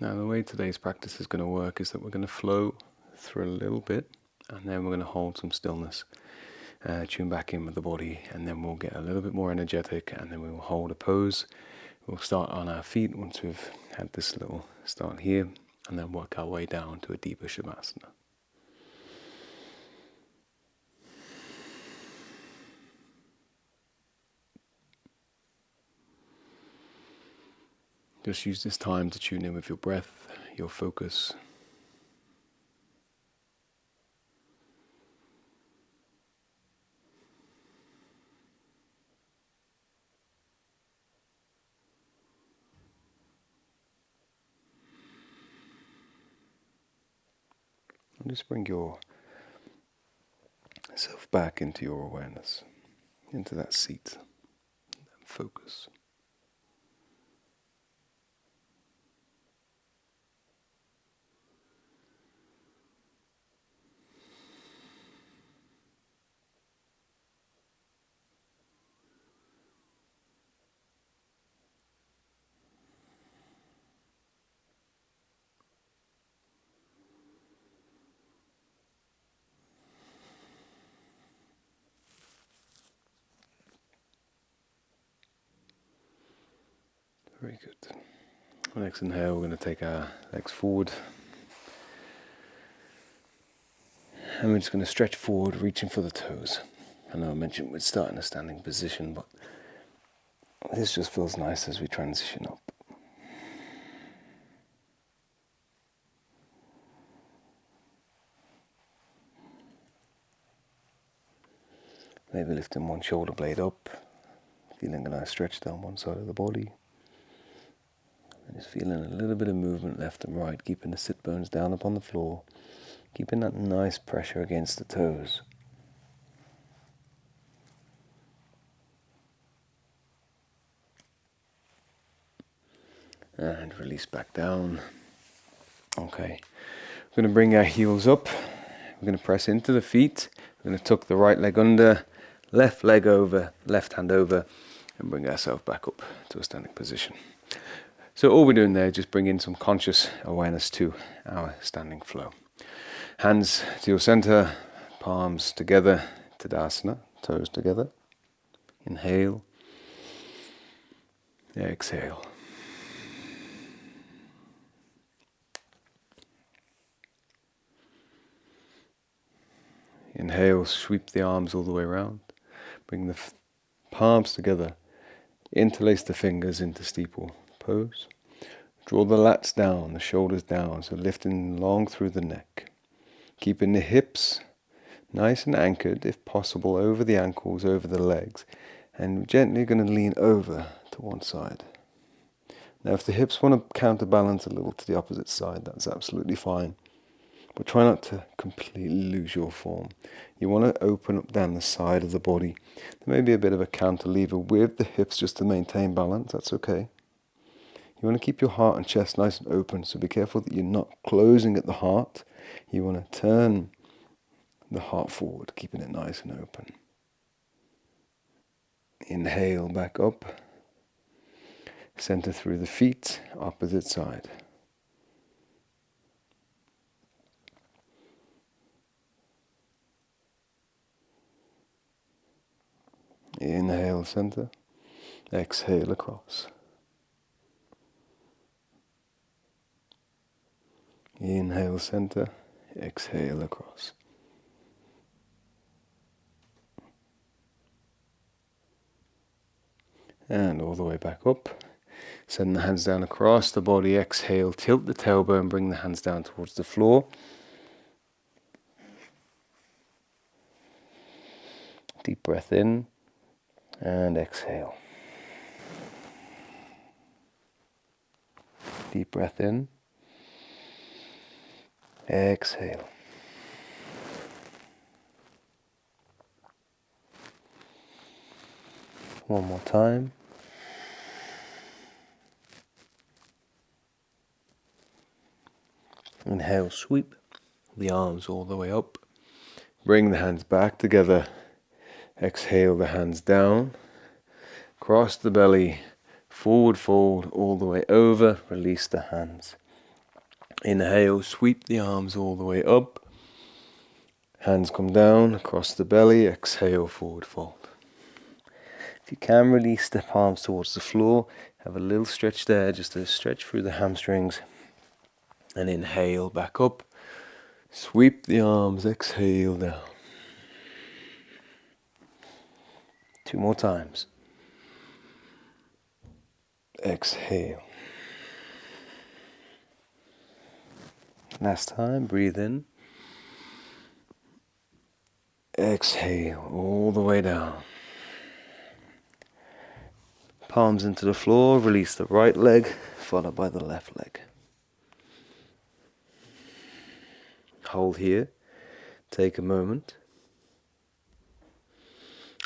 Now the way today's practice is going to work is that we're going to flow through a little bit, and then we're going to hold some stillness, tune back in with the body, and then we'll get a little bit more energetic, and then we will hold a pose. We'll start on our feet once we've had this little start here, and then work our way down to a deeper Shavasana. Just use this time to tune in with your breath, your focus. And just bring yourself back into your awareness, into that seat, and focus. Very good. Next inhale, we're going to take our legs forward. And we're just going to stretch forward, reaching for the toes. I know I mentioned we'd start in a standing position, but this just feels nice as we transition up. Maybe lifting one shoulder blade up, feeling a nice stretch down one side of the body. And just feeling a little bit of movement left and right, keeping the sit bones down upon the floor, keeping that nice pressure against the toes. And release back down. Okay, we're going to bring our heels up. We're going to press into the feet. We're going to tuck the right leg under, left leg over, left hand over, and bring ourselves back up to a standing position. So all we're doing there is just bringing some conscious awareness to our standing flow. Hands to your center, palms together, Tadasana, toes together. Inhale, exhale. Inhale, sweep the arms all the way around. Bring the palms together, interlace the fingers into steeple pose. Draw the lats down, the shoulders down, so lifting long through the neck. Keeping the hips nice and anchored, if possible, over the ankles, over the legs. And gently going to lean over to one side. Now if the hips want to counterbalance a little to the opposite side, that's absolutely fine. But try not to completely lose your form. You want to open up down the side of the body. There may be a bit of a cantilever with the hips just to maintain balance, that's okay. You want to keep your heart and chest nice and open, so be careful that you're not closing at the heart. You want to turn the heart forward, keeping it nice and open. Inhale back up. Center through the feet, opposite side. Inhale, center. Exhale across. Inhale, center. Exhale across. And all the way back up. Send the hands down across the body. Exhale, tilt the tailbone, bring the hands down towards the floor. Deep breath in and exhale. Deep breath in. Exhale. One more time. Inhale, sweep the arms all the way up. Bring the hands back together. Exhale the hands down. Cross the belly. Forward fold all the way over. Release the hands. Inhale, sweep the arms all the way up. Hands come down across the belly. Exhale, forward fold. If you can, release the palms towards the floor. Have a little stretch there, just to stretch through the hamstrings. And inhale, back up. Sweep the arms, exhale down. 2 more times. Exhale. Last time, breathe in. Exhale, all the way down. Palms into the floor, release the right leg, followed by the left leg. Hold here, take a moment.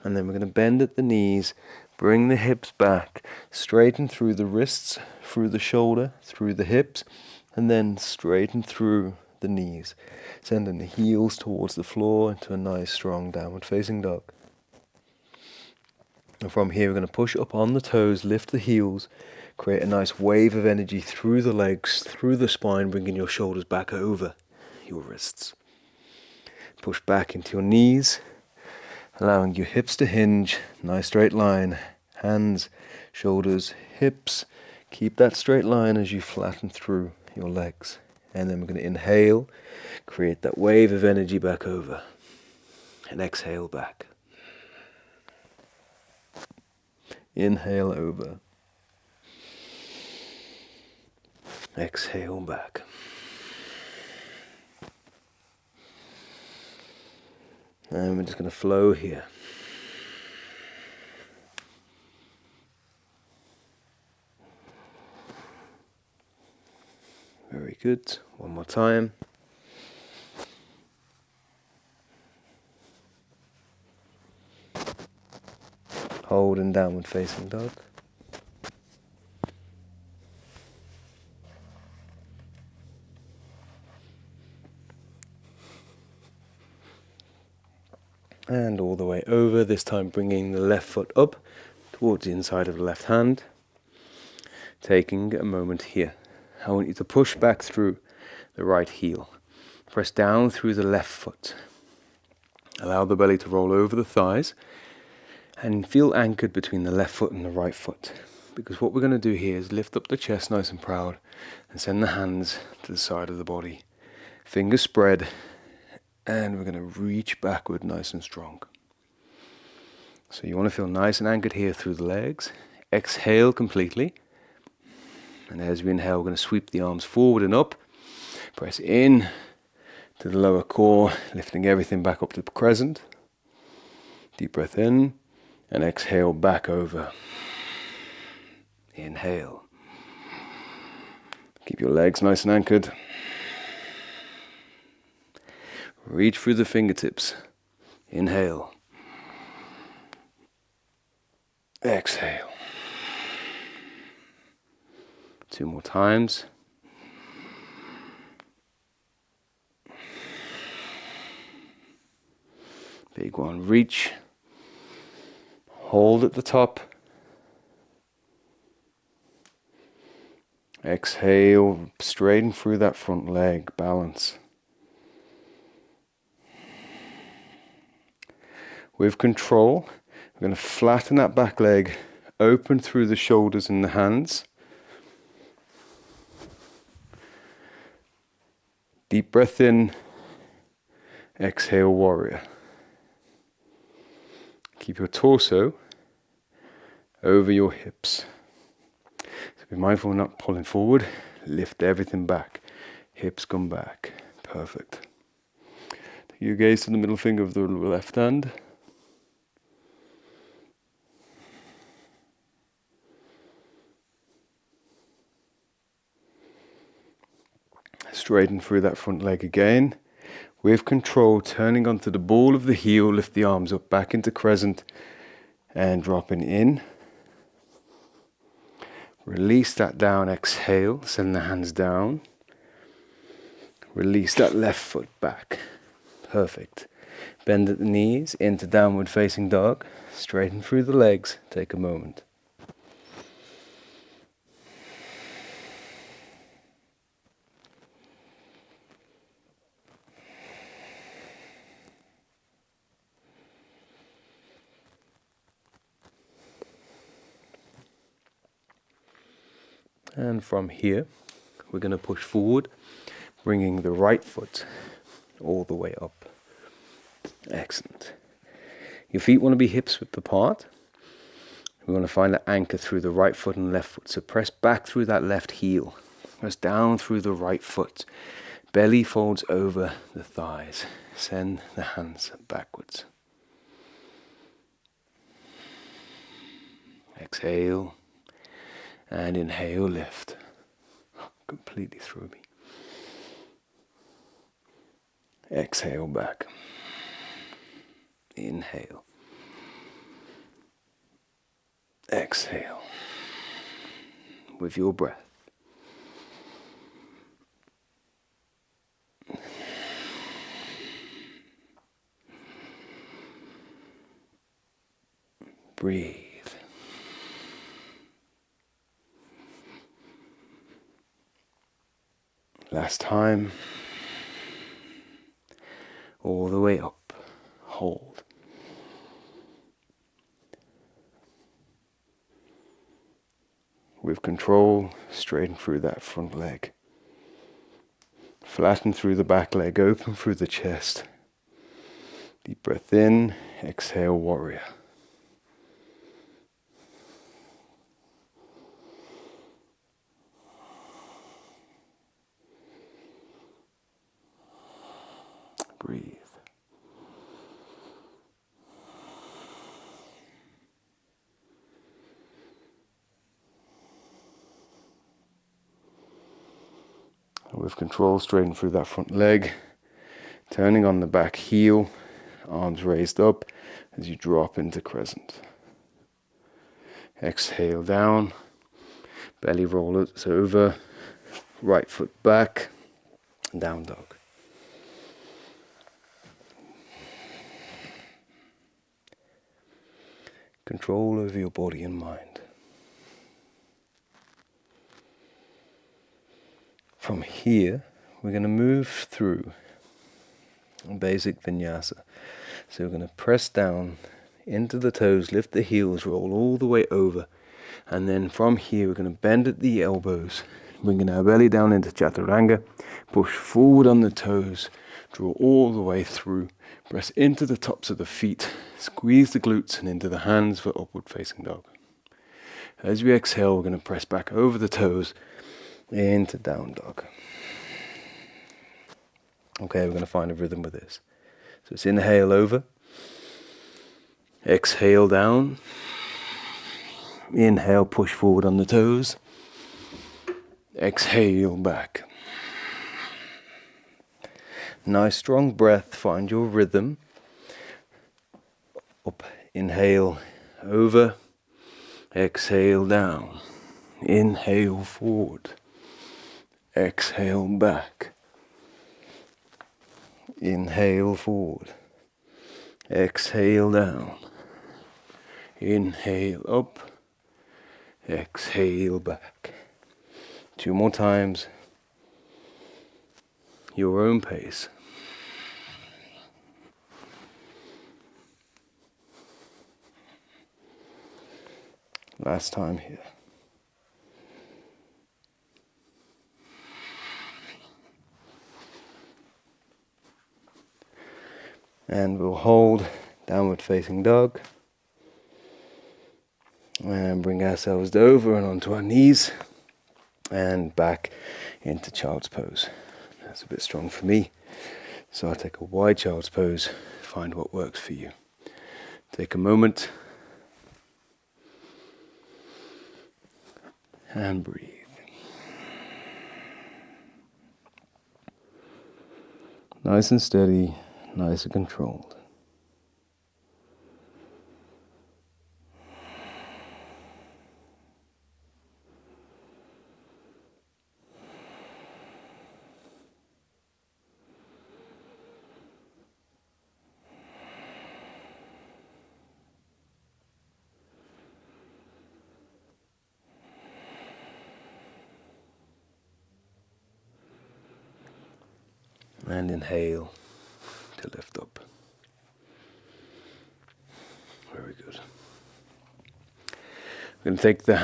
And then we're going to bend at the knees, bring the hips back, straighten through the wrists, through the shoulder, through the hips, and then straighten through the knees, sending the heels towards the floor into a nice strong downward facing dog. And from here we're going to push up on the toes, lift the heels, create a nice wave of energy through the legs, through the spine, bringing your shoulders back over your wrists. Push back into your knees, allowing your hips to hinge, nice straight line, hands, shoulders, hips. Keep that straight line as you flatten through your legs. And then we're going to inhale, create that wave of energy back over, and exhale back. Inhale over. Exhale back. And we're just going to flow here. Very good. One more time. Hold in downward facing dog. And all the way over, this time bringing the left foot up towards the inside of the left hand. Taking a moment here. I want you to push back through the right heel. Press down through the left foot. Allow the belly to roll over the thighs and feel anchored between the left foot and the right foot. Because what we're going to do here is lift up the chest nice and proud and send the hands to the side of the body. Fingers spread, and we're going to reach backward nice and strong. So you want to feel nice and anchored here through the legs. Exhale completely. And as we inhale, we're going to sweep the arms forward and up. Press in to the lower core, lifting everything back up to crescent. Deep breath in, and exhale back over. Inhale. Keep your legs nice and anchored. Reach through the fingertips. Inhale. Exhale. 2 more times. Big one. Reach. Hold at the top. Exhale. Straighten through that front leg. Balance. With control, we're going to flatten that back leg, open through the shoulders and the hands. Deep breath in, exhale warrior. Keep your torso over your hips. So be mindful of not pulling forward, lift everything back. Hips come back. Perfect. Take your gaze to the middle finger of the left hand. Straighten through that front leg again. With control, turning onto the ball of the heel, lift the arms up back into crescent and dropping in. Release that down, exhale, send the hands down. Release that left foot back. Perfect. Bend at the knees into downward facing dog. Straighten through the legs, take a moment. And from here, we're going to push forward, bringing the right foot all the way up. Excellent. Your feet want to be hips width apart. We want to find the anchor through the right foot and left foot. So press back through that left heel. Press down through the right foot. Belly folds over the thighs. Send the hands backwards. Exhale. And inhale, lift. Completely through me. Exhale back. Inhale. Exhale. With your breath. Breathe. Last time. All the way up. Hold. With control, straighten through that front leg. Flatten through the back leg, open through the chest. Deep breath in, exhale, warrior. Breathe. With control, straighten through that front leg, turning on the back heel, arms raised up as you drop into crescent. Exhale down, belly rolls over, right foot back, down dog. Control over your body and mind. From here, we're going to move through a basic vinyasa. So we're going to press down into the toes, lift the heels, roll all the way over. And then from here, we're going to bend at the elbows, bringing our belly down into chaturanga. Push forward on the toes, draw all the way through. Press into the tops of the feet, squeeze the glutes and into the hands for upward facing dog. As we exhale, we're going to press back over the toes into down dog. Okay, we're going to find a rhythm with this. So it's inhale over, exhale down, inhale, push forward on the toes, exhale back. Nice strong breath, find your rhythm. Up, inhale over, exhale down, inhale forward, exhale back, inhale forward, exhale down, inhale up, exhale back. 2 more times, your own pace. Last time here. And we'll hold downward facing dog. And bring ourselves over and onto our knees. And back into child's pose. That's a bit strong for me. So I'll take a wide child's pose. Find what works for you. Take a moment. And breathe. Nice and steady, nice and controlled. And inhale to lift up. Very good. We're going to take the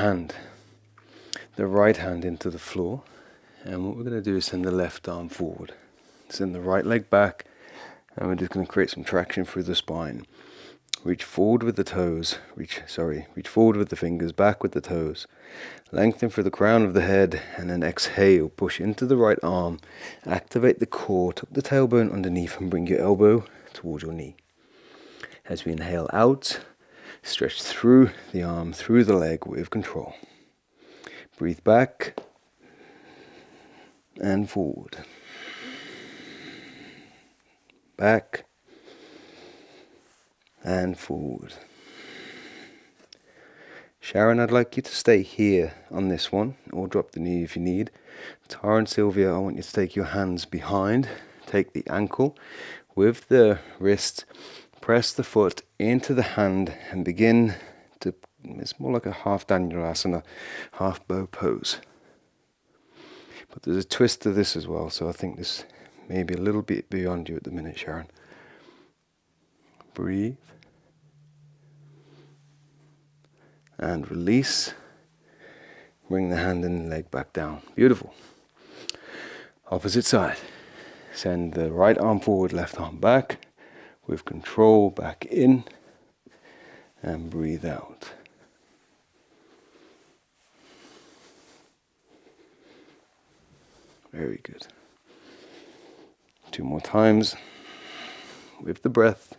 the right hand into the floor, and what we're going to do is send the left arm forward. Send the right leg back, and we're just going to create some traction through the spine. Reach forward with the toes, reach forward with the fingers, back with the toes. Lengthen through the crown of the head, and then exhale, push into the right arm, activate the core, tuck the tailbone underneath and bring your elbow towards your knee. As we inhale out, stretch through the arm, through the leg with control. Breathe back and forward. Back and forward. Sharon, I'd like you to stay here on this one, or drop the knee if you need. Tara and Sylvia, I want you to take your hands behind, take the ankle with the wrist, press the foot into the hand and begin to, it's more like a half Dhanurasana, half bow pose. But there's a twist to this as well, so I think this may be a little bit beyond you at the minute, Sharon. Breathe. And release. Bring the hand and leg back down. Beautiful. Opposite side. Send the right arm forward, left arm back. With control, back in. And breathe out. Very good. 2 more times. With the breath.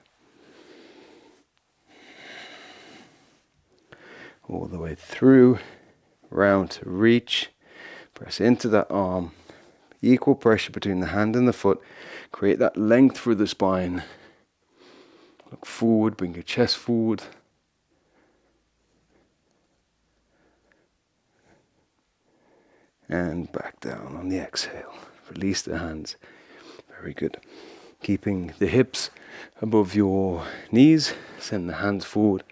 All the way through, round to reach, press into that arm, equal pressure between the hand and the foot, create that length through the spine, look forward, bring your chest forward, and back down on the exhale, release the hands, very good. Keeping the hips above your knees, send the hands forward.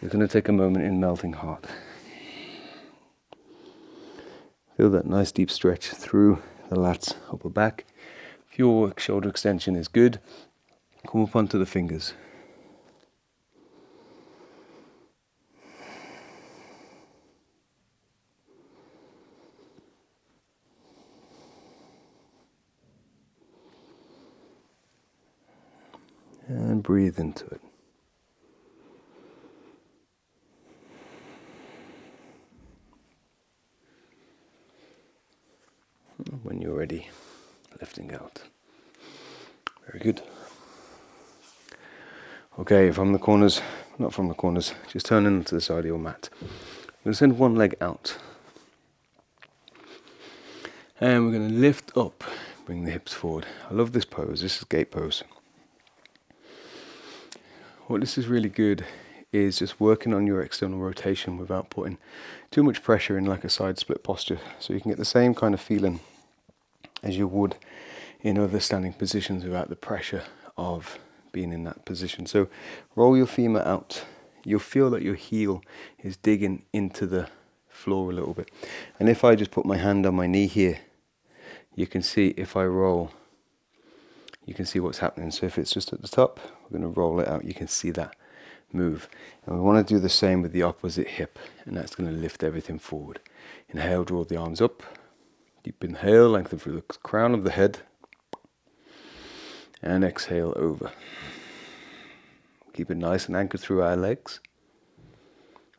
You're going to take a moment in melting heart. Feel that nice deep stretch through the lats, upper back. If your shoulder extension is good, come up onto the fingers. And breathe into it. When you're ready, lifting out. Very good. Okay, from the corners, not from the corners, just turn into the side of your mat. I'm going to send one leg out. And we're going to lift up, bring the hips forward. I love this pose, this is gate pose. What this is really good is just working on your external rotation without putting too much pressure in like a side split posture. So you can get the same kind of feeling as you would in other standing positions without the pressure of being in that position. So roll your femur out. You'll feel that your heel is digging into the floor a little bit. And if I just put my hand on my knee here, you can see if I roll, you can see what's happening. So if it's just at the top, we're going to roll it out. You can see that move. And we want to do the same with the opposite hip, and that's going to lift everything forward. Inhale, draw the arms up. Deep inhale, lengthen through the crown of the head. And exhale over. Keep it nice and anchored through our legs.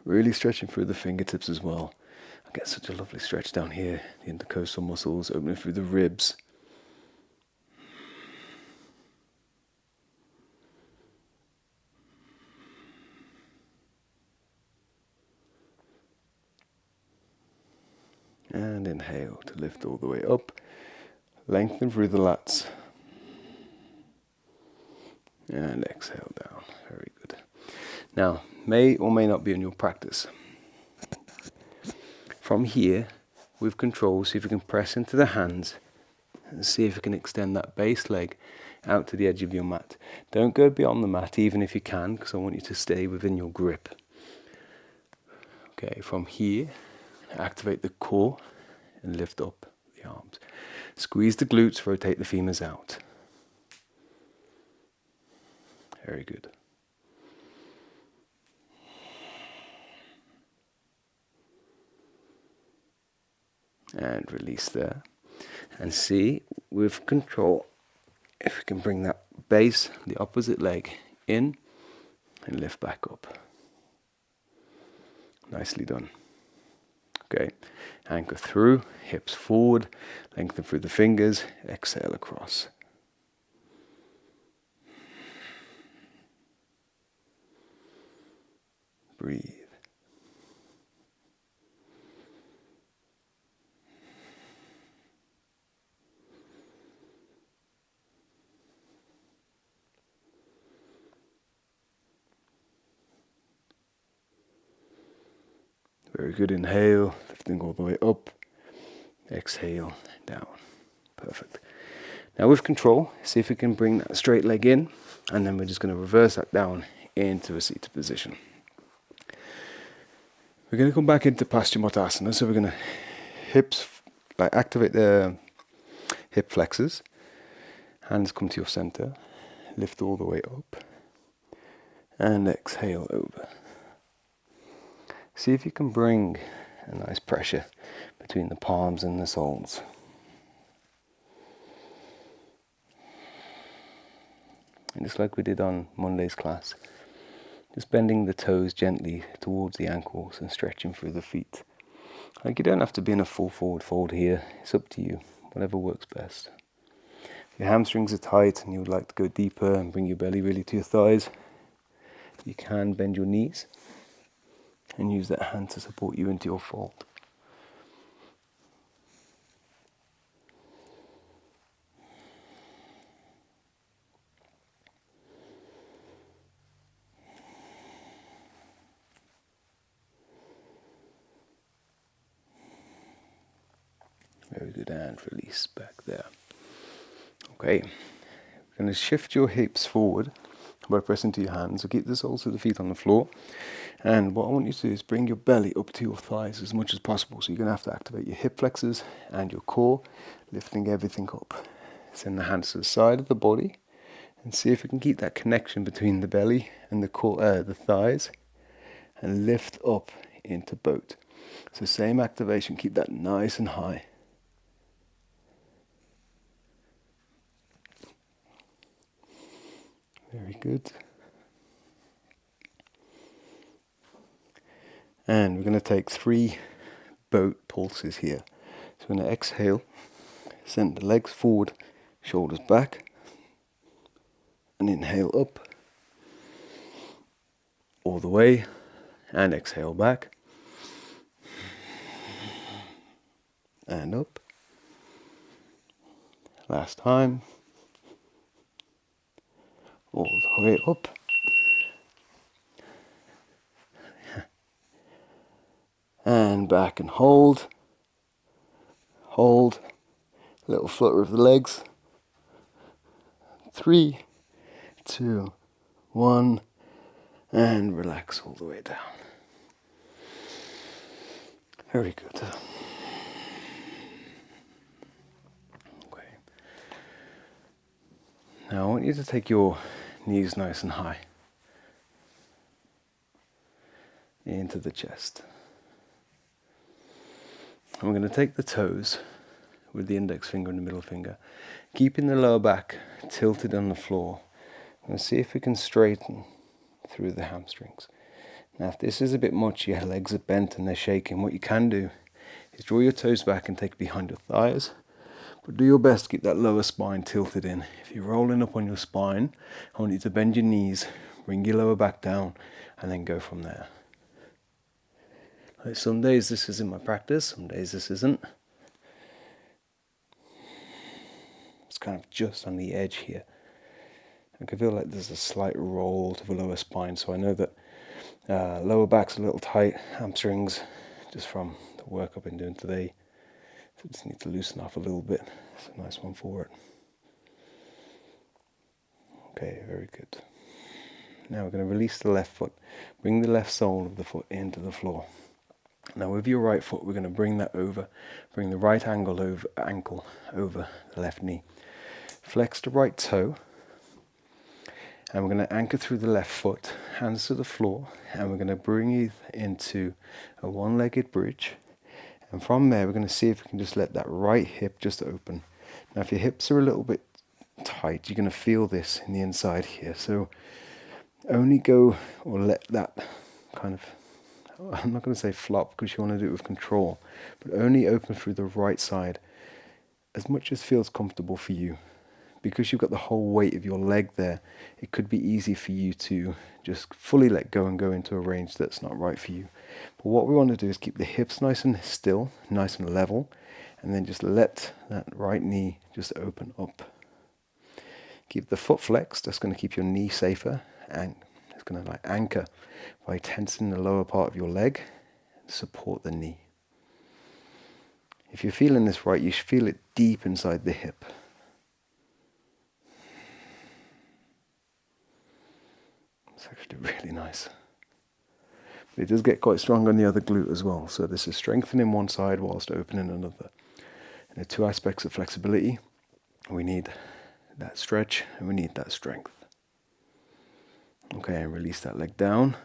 Really stretching through the fingertips as well. I get such a lovely stretch down here. The intercostal muscles opening through the ribs. And inhale to lift all the way up. Lengthen through the lats. And exhale down. Very good. Now, may or may not be in your practice. From here, with control, see if you can press into the hands and see if you can extend that base leg out to the edge of your mat. Don't go beyond the mat, even if you can, because I want you to stay within your grip. Okay, from here, activate the core and lift up the arms. Squeeze the glutes, rotate the femurs out. Very good. and release there. And see, with control, if we can bring that base, the opposite leg, in and lift back up. Nicely done. Okay, anchor through, hips forward, lengthen through the fingers, exhale across. Breathe. Very good. Inhale, lifting all the way up. Exhale, down. Perfect. Now with control, see if we can bring that straight leg in, and then we're just going to reverse that down into a seated position. We're going to come back into Paschimottanasana, so we're going to activate the hip flexors. Hands come to your center, lift all the way up, and exhale over. See if you can bring a nice pressure between the palms and the soles. And just like we did on Monday's class, just bending the toes gently towards the ankles and stretching through the feet. Like, you don't have to be in a full forward fold here, it's up to you, whatever works best. If your hamstrings are tight and you would like to go deeper and bring your belly really to your thighs, you can bend your knees and use that hand to support you into your fold. Very good, and release back there. Okay, we're going to shift your hips forward by pressing to your hands. So keep the soles of the feet on the floor. And what I want you to do is bring your belly up to your thighs as much as possible. So you're going to have to activate your hip flexors and your core, lifting everything up. Send the hands to the side of the body and see if we can keep that connection between the belly and the core, the thighs, and lift up into boat. So same activation, keep that nice and high. Very good. And we're going to take 3 boat pulses here. So we're going to exhale, send the legs forward, shoulders back, and inhale up, all the way, and exhale back, and up. Last time, all the way up, and back and hold, little flutter of the legs, 3, 2, 1, and relax all the way down. Very good. Okay. Now I want you to take your knees nice and high into the chest. And we're going to take the toes with the index finger and the middle finger, keeping the lower back tilted on the floor. And see if we can straighten through the hamstrings. Now if this is a bit much, your legs are bent and they're shaking, what you can do is draw your toes back and take behind your thighs, but do your best to keep that lower spine tilted in. If you're rolling up on your spine, I want you to bend your knees, bring your lower back down, and then go from there. Like, some days this is in my practice, some days this isn't. It's kind of just on the edge here. I can feel like there's a slight roll to the lower spine, so I know that lower back's a little tight, hamstrings, just from the work I've been doing today. So just need to loosen off a little bit. It's a nice one for it. Okay, very good. Now we're going to release the left foot. Bring the left sole of the foot into the floor. Now with your right foot, we're going to bring that over. Bring the right ankle over the left knee. Flex the right toe. And we're going to anchor through the left foot, hands to the floor, and we're going to bring it into a one-legged bridge. And from there, we're going to see if we can just let that right hip just open. Now, if your hips are a little bit tight, you're going to feel this in the inside here. So only go or let that kind of, I'm not going to say flop because you want to do it with control, but only open through the right side as much as feels comfortable for you. Because you've got the whole weight of your leg there, it could be easy for you to just fully let go and go into a range that's not right for you. But what we want to do is keep the hips nice and still, nice and level, and then just let that right knee just open up. Keep the foot flexed, that's going to keep your knee safer, and it's going to like anchor by tensing the lower part of your leg, support the knee. If you're feeling this right, you should feel it deep inside the hip. It's actually really nice. But it does get quite strong on the other glute as well. So this is strengthening one side whilst opening another. And the two aspects of flexibility, we need that stretch and we need that strength. Okay, and release that leg down.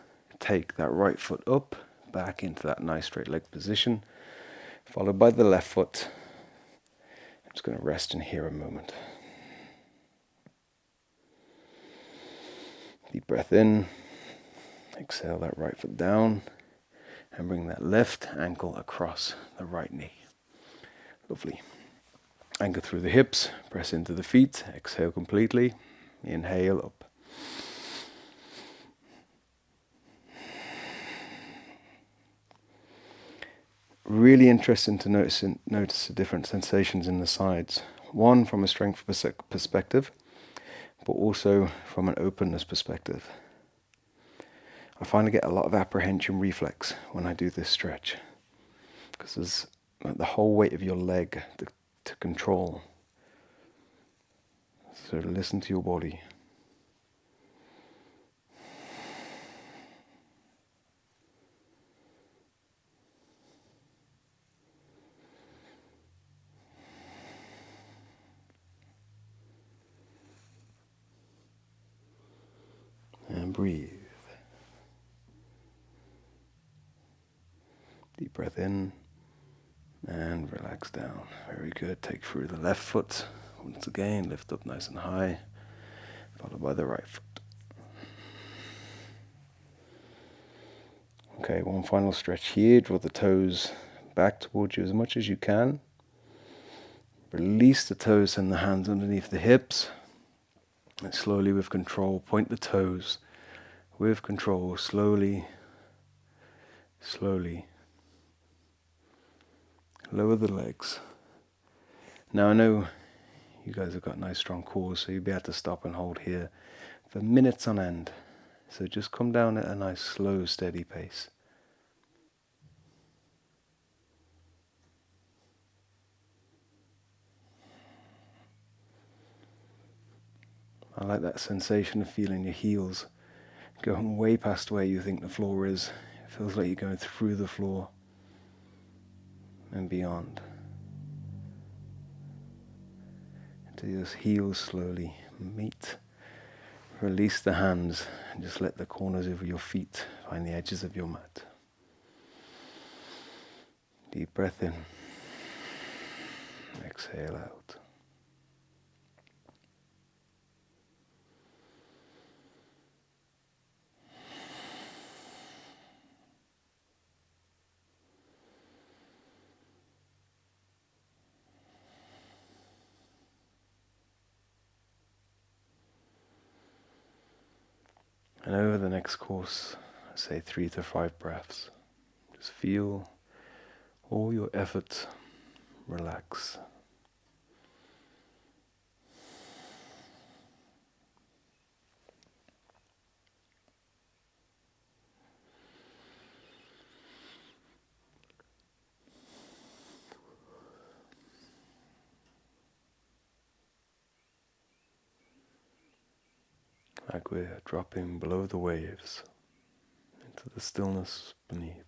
Take that right foot up, back into that nice straight leg position, followed by the left foot. I'm just going to rest in here a moment. Deep breath in. Exhale that right foot down and bring that left ankle across the right knee. Lovely. Anchor through the hips, press into the feet, exhale completely, inhale up. Really interesting to notice the different sensations in the sides. One from a strength perspective, but also from an openness perspective. I find I get a lot of apprehension reflex when I do this stretch, because there's like the whole weight of your leg to control. So listen to your body. And breathe. Deep breath in and relax down. Very good. Take through the left foot. Once again, lift up nice and high, followed by the right foot. Okay, one final stretch here. Draw the toes back towards you as much as you can. Release the toes and the hands underneath the hips. And slowly, with control, point the toes with control, slowly, slowly. Lower the legs. Now I know you guys have got nice strong cores, so you'll be able to stop and hold here for minutes on end. So just come down at a nice slow, steady pace. I like that sensation of feeling your heels going way past where you think the floor is. It feels like you're going through the floor and beyond. To just heels slowly meet. Release the hands and just let the corners of your feet find the edges of your mat. Deep breath in. Exhale out. And over the next course, say 3 to 5 breaths. Just feel all your effort relax. Like we're dropping below the waves into the stillness beneath.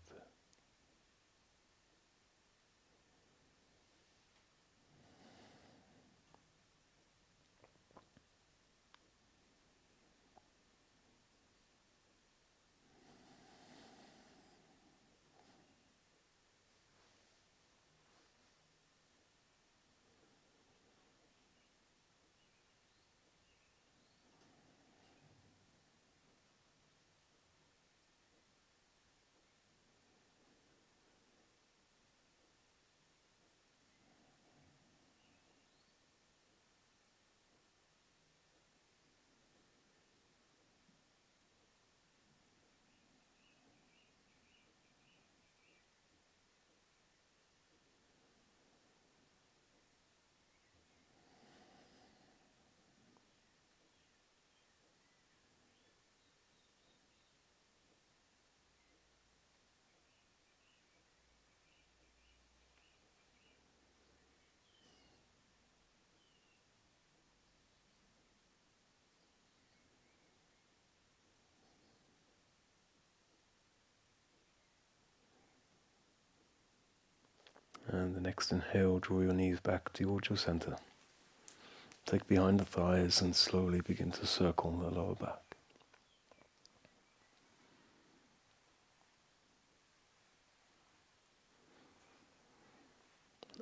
the next inhale, draw your knees back towards your center. Take behind the thighs and slowly begin to circle the lower back.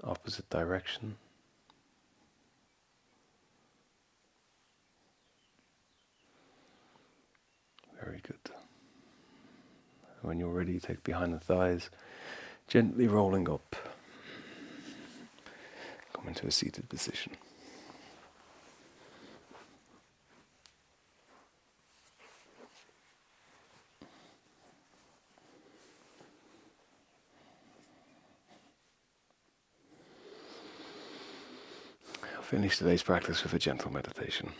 Opposite direction. Very good. When you're ready, take behind the thighs, gently rolling up. Come into a seated position. I'll finish today's practice with a gentle meditation.